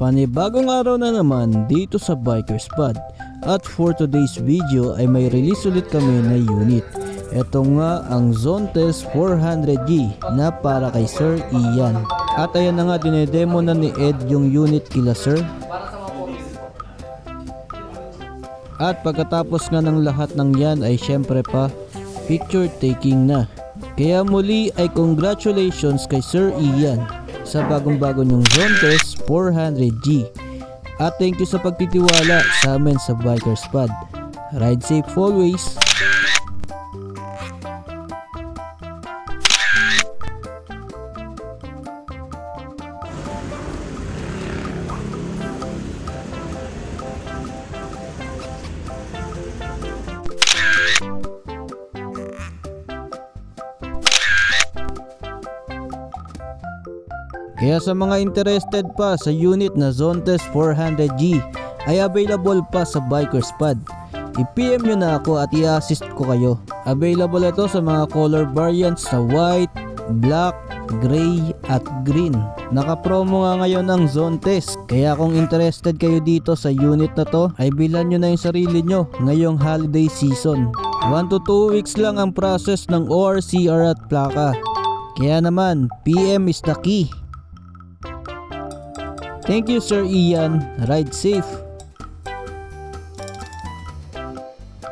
Panibagong araw na naman dito sa Bikers Pod. At for today's video ay may release ulit kami na unit. Ito nga ang Zontes 400G na para kay Sir Ian. At ayan na nga, dinedemo na ni Ed yung unit kila Sir. At pagkatapos nga ng lahat ng yan ay syempre pa picture taking na. Kaya muli ay congratulations kay Sir Ian sa bagong-bago niyong Zontes 400G. At thank you sa pagtitiwala sa amin sa Bikers Pod. Ride safe always! Kaya sa mga interested pa sa unit na Zontes 400G ay available pa sa Bikers Pod. I-PM nyo na ako at i-assist ko kayo. Available ito sa mga color variants na white, black, gray at green. Naka-promo nga ngayon ang Zontes. Kaya kung interested kayo dito sa unit na to ay bilan nyo na yung sarili nyo ngayong holiday season. 1 to 2 weeks lang ang process ng ORCR at plaka. Kaya naman, PM is the key. Thank you Sir Ian, ride safe.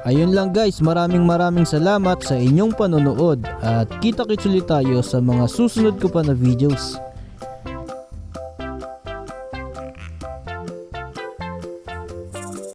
Ayun lang guys, maraming salamat sa inyong panonood at kita-kits ulit tayo sa mga susunod ko pa na videos.